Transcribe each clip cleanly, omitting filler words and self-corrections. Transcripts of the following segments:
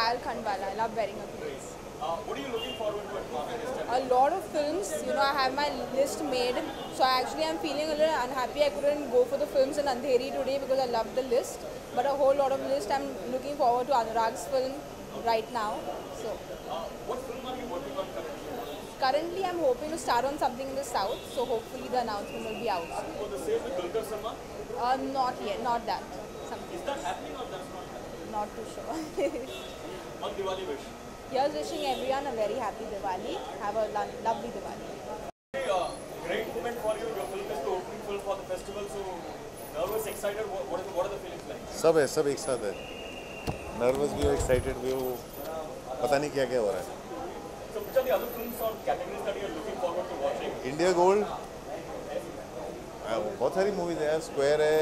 Payal Khandwala. I love wearing her clothes. What are you looking forward to at Mami this time? A lot of films. You know, I have my list made. So I actually am feeling a little unhappy I couldn't go for the films in Andheri today because I love the list. But a whole lot of list. I'm looking forward to Anurag's film right now. So. What film are you working on currently? Currently, I'm hoping to start on something in the south. So hopefully the announcement will be out. For the same with Dulquer Salmaan? Not yet. Not that. Something. Is that happening or that's not happening? Not too sure. On Diwali wish. Here's wishing everyone a very happy Diwali. Have a lovely Diwali. Hey, great moment for you. Your film is the opening film for the festival. So nervous, excited. What are the feelings like? सब है, सब एक साथ है. Nervous भी हो, excited भी हो, पता नहीं क्या क्या हो रहा है. So which are the other films or categories that you are looking forward to watching? India gold, बहुत सारी मूवीज है. स्क्वायर है,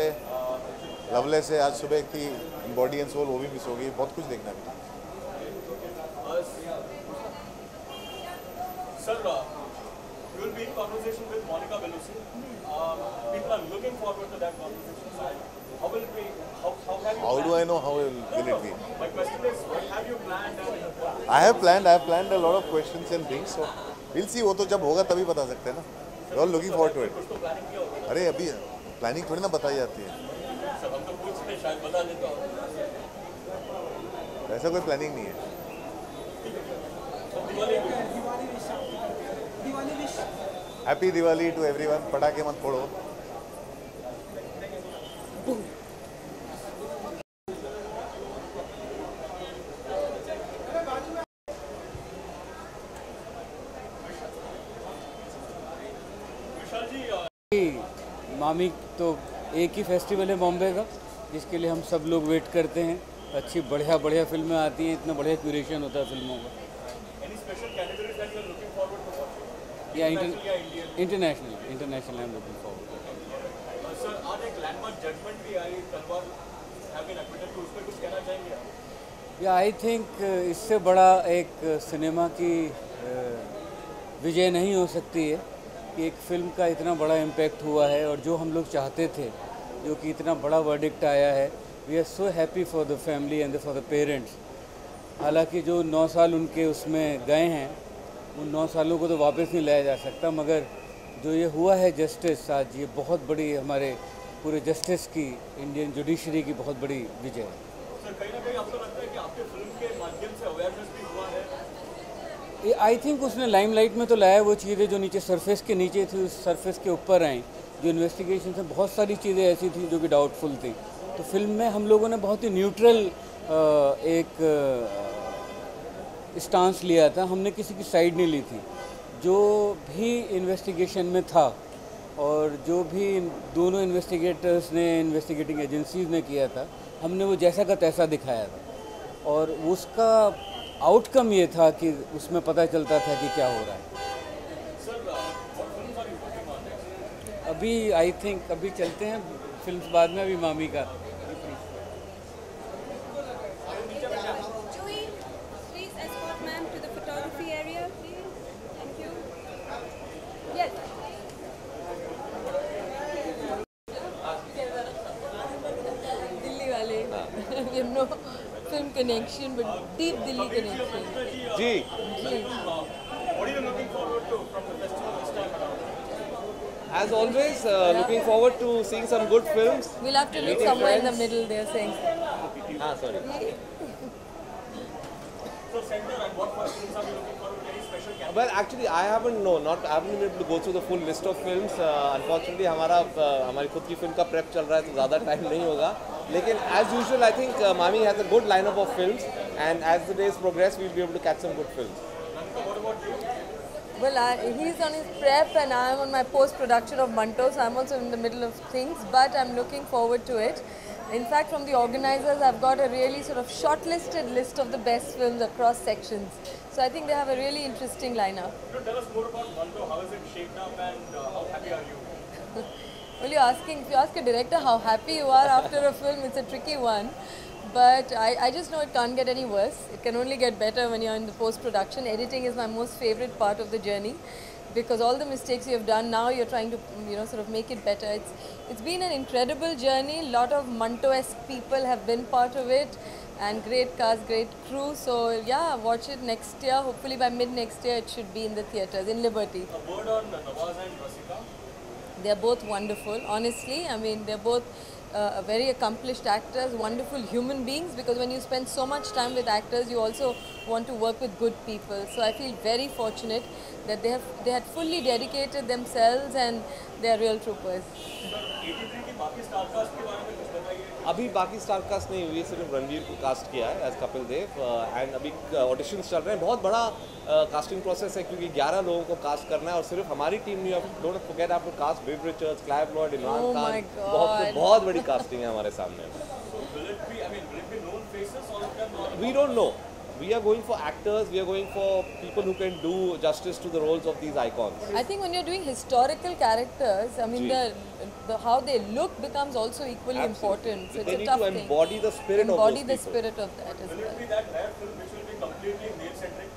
लवलेस है. आज सुबह एक थी बॉडी एंड सोल, वो भी मिस हो गई. बहुत कुछ देखना है. Sir, you will be in conversation with Monica Bellucci. People are looking forward to that conversation. So how will it be? How have you? How do I know how will it be? My question is, what have you planned? I have planned a lot of questions and things. So we'll see. वो तो जब होगा तभी बता सकते हैं ना. We're all looking forward to it. कुछ तो प्लानिंग किया होगा. अरे अभी प्लानिंग थोड़ी ना बताई जाती है. सर हम तो पूछते शायद बता देता हूँ. ऐसा कोई प्लानिंग नहीं है. Happy Diwali to everyone. पटाखे मत फोड़ो. मामी तो एक ही फेस्टिवल है बॉम्बे का, जिसके लिए हम सब लोग वेट करते हैं. अच्छी बढ़िया फिल्में आती हैं, इतना बढ़िया क्यूरेशन होता है फिल्मों का. Any special categories that you are looking forward to watching? या International international I am looking forward. Sir आज एक लैंडमार्क जजमेंट भी आई. तलवार हैव बीन एक्विटेड. तो उस पर कुछ कहना चाहेंगे आप? या आई थिंक इससे बड़ा एक सिनेमा की विजय नहीं हो सकती है कि एक फिल्म का इतना बड़ा इम्पैक्ट हुआ है, और जो हम लोग चाहते थे, जो कि इतना बड़ा वर्डिक्ट आया है. We are so happy for the family and for the parents. हालांकि जो 9 साल उनके उसमें गए हैं, उन 9 सालों को तो वापस नहीं लाया जा सकता, मगर जो ये हुआ है जस्टिस, आज ये बहुत बड़ी हमारे पूरे जस्टिस की, इंडियन जुडिशरी की बहुत बड़ी विजय है. सर कहीं ना कहीं आपको लगता है कि आपके फिल्म के माध्यम से अवेयरनेस भी हुआ है? आई थिंक उसने लाइमलाइट में तो लाया वो चीज़ें जो नीचे सरफेस के नीचे थी, उस सरफेस के ऊपर आई. जो इन्वेस्टिगेशन से बहुत सारी चीज़ें ऐसी थी जो कि डाउटफुल थी. तो फिल्म में हम लोगों ने बहुत ही न्यूट्रल एक स्टांस लिया था. हमने किसी की साइड नहीं ली थी. जो भी इन्वेस्टिगेशन में था और जो भी दोनों इन्वेस्टिगेटर्स ने, इन्वेस्टिगेटिंग एजेंसीज ने किया था, हमने वो जैसा का तैसा दिखाया था. और उसका आउटकम ये था कि उसमें पता चलता था कि क्या हो रहा है. अभी आई थिंक अभी चलते हैं फिल्म्स बाद में. अभी मामी का Please escort ma'am to the photography area, please. Thank you. Yes. Delhi wale. We have no film connection, but deep Delhi connection. Ji. What are you looking forward to from the festival this time around? As always, looking forward to seeing some good films. We'll have to look somewhere in the middle, they're saying. Sorry. So center and what films are you looking forward to? Any special category? Well, actually, I haven't been able to go through the full list of films. Unfortunately, हमारी खुद की film का prep चल रहा है, तो ज़्यादा time नहीं होगा. लेकिन as usual, I think Mami has a good lineup of films, and as the days progress, we'll be able to catch some good films. What about you? Well, he's on his prep and I'm on my post-production of Manto, so I'm also in the middle of things, but I'm looking forward to it. In fact, from the organizers, I've got a really sort of shortlisted list of the best films across sections. So I think they have a really interesting lineup. Tell us more about Manto. How is it shaped up and how happy are you? Well, if you ask a director how happy you are after a film, it's a tricky one. But I just know it can't get any worse. It can only get better when you're in the post-production. Editing is my most favorite part of the journey, because all the mistakes you have done, now you're trying to, sort of make it better. It's been an incredible journey. A lot of Manto-esque people have been part of it. and great cast, great crew. So yeah, watch it next year. Hopefully by mid next year it should be in the theatres in Liberty. A word on Nawaz and Rasika. They're both wonderful, honestly. I mean, they're both very accomplished actors, wonderful human beings, because when you spend so much time with actors, you also want to work with good people. So I feel very fortunate that they had fully dedicated themselves and they're real troopers. Sir 83 की बाकी star cast के बारे में कुछ बताइए. अभी बाकी star cast नहीं हुई है, सिर्फ रणवीर को कास्ट किया है एज कपिल देव एंड अभी ऑडिशंस चल रहे हैं. बहुत बड़ा कास्टिंग प्रोसेस है क्योंकि 11 लोगों को कास्ट करना है और सिर्फ हमारी टीम नहीं. डोंट फॉरगेट आपको cast Viv Richards, Clive Lloyd, Imran Oh my Khan, God. बहुत बड़ी कास्टिंग है हमारे सामने. Will it be? I mean, will it be known faces or it can We don't know. We are going for actors, we are going for people who can do justice to the roles of these icons. I think when you're doing historical characters, I mean, Ji. the how they look becomes also equally important. So They it's a need tough to thing. embody the spirit of Embody those the people. spirit of that as Will it well. be that rare film which will be completely male-centric?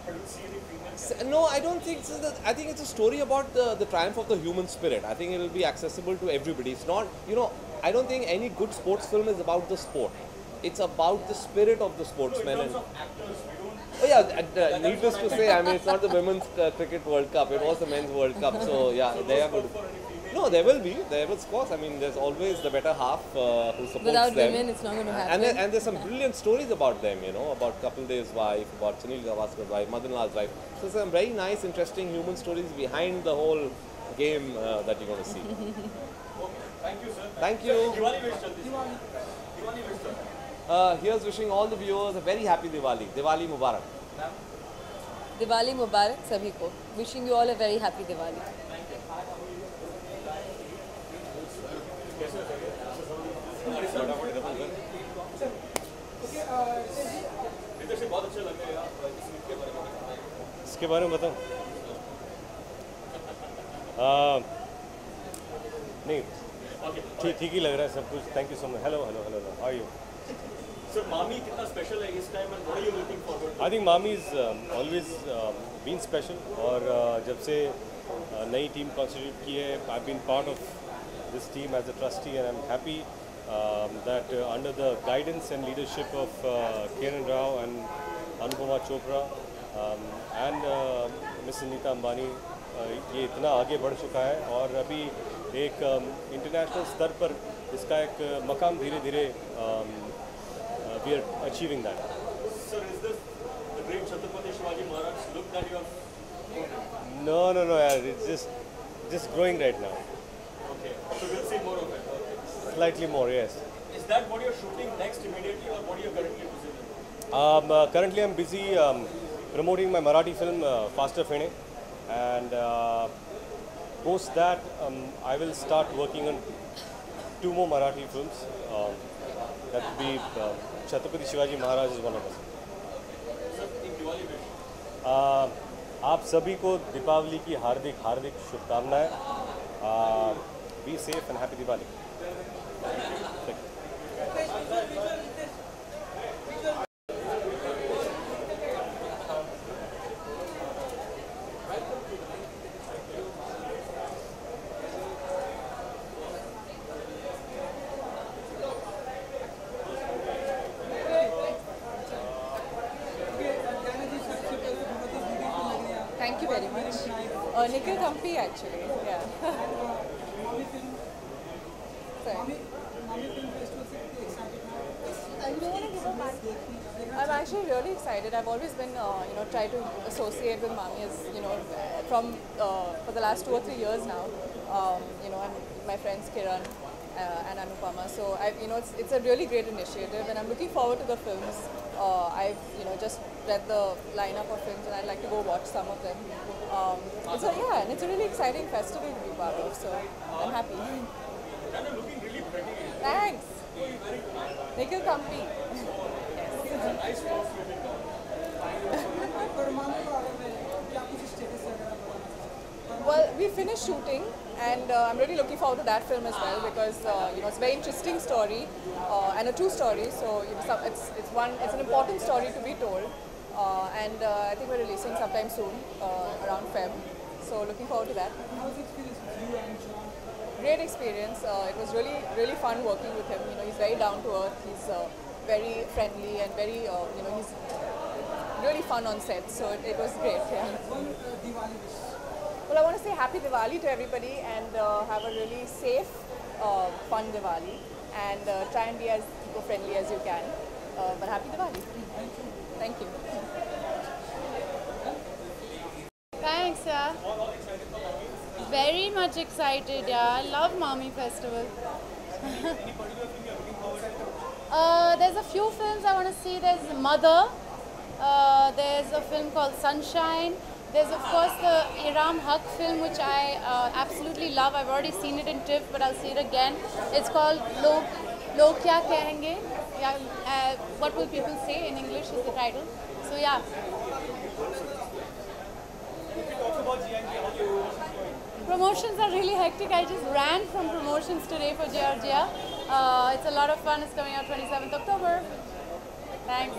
Will you see any female characters? No, I don't think so. I think it's a story about the triumph of the human spirit. I think it will be accessible to everybody. It's not, I don't think any good sports film is about the sport. It's about the spirit of the sportsman. In terms of actors, we don't. Oh yeah, needless to say, I mean, it's not the Women's Cricket World Cup, it was the Men's World Cup, so yeah, they are good. No, there will be, of course, I mean, there's always the better half who supports Without them. women, it's not going to And, happen. and there's some brilliant stories about them, about Kapil Dev's wife, about Sunil Gavaskar's wife, Madan Lal's wife. So some very nice, interesting human stories behind the whole game that you're going to see. Thank you, sir. Thank you. Diwali wish chalti. Diwali wish chalti. Here's wishing all the viewers a very happy Diwali. Diwali Mubarak. Diwali Mubarak sabhi ko. Wishing you all a very happy Diwali. Ritesh जी बहुत अच्छे लग रहे हैं आप इस गीत के बारे में बताइए. इसके बारे में बताऊं? नहीं ठीक ही लग रहा है सब कुछ. Thank you so much. Hello hello hello how are you? Sir MAMI कितना स्पेशल है इस time and what are you looking forward? I think MAMI is always been special. और जब से नई टीम कॉन्स्टिट्यूट की है, I been part of this team as a trustee and I am happy that under the guidance and leadership of Kiran Rao and Anupama Chopra and Mrs. Neeta Ambani, ये इतना आगे बढ़ चुका है और अभी एक इंटरनेशनल स्तर पर इसका एक मकाम धीरे धीरे we are achieving that. Sir, is this the great Chhatrapati Shivaji Maharaj look that you have? No, yaar, it's just growing right now. Okay, so we'll see more of it. Slightly more, yes. Is that what you're shooting next immediately or what are you currently busy with? Currently I'm busy promoting my Marathi film Faster Fene, and post that I will start working on 2 more Marathi films. That would be Chhatrapati Shivaji Maharaj is one of them. Sir, in Diwali wish. आप सभी को दीपावली की हार्दिक हार्दिक शुभकामनाएं. Be safe and happy Diwali. Thank you very much. Nikhil Kampi actually, yeah. Sorry. I'm actually really excited. I've always been, tried to associate with Mami as, from for the last 2 or 3 years now. And my friends Kiran and Anupama. So it's a really great initiative, and I'm looking forward to the films. I've just read the lineup of films, and I'd like to go watch some of them. And it's a really exciting festival to be part of. So I'm happy. And you're looking really pretty. Thanks. Nikhil Kampi. Nice clothes fitting on. Well, we finished shooting, and I'm really looking forward to that film as well because it's a very interesting story and a true story. So it's an important story to be told, and I think we're releasing sometime soon around Feb. So looking forward to that. How was the experience with you and John? Great experience. It was really fun working with him. He's very down to earth. He's very friendly and very, you know, he's really fun on set. So it was great. Yeah. Diwali wish. Well, I want to say Happy Diwali to everybody and have a really safe, fun Diwali, and try and be as eco-friendly as you can. But Happy Diwali. Thank you. Thanks, yeah. Very much excited, yeah. I love Mami Festival. There's a few films I want to see. There's Mother. There's a film called Sunshine. There's of course the Iram Haq film, which I absolutely love. I've already seen it in TIFF, but I'll see it again. It's called Log Kya Kahenge? Yeah, what will people say in English is the title. So yeah. Promotions are really hectic. I just ran from promotions today for Georgia. It's a lot of fun. It's coming out 27th October. Thanks.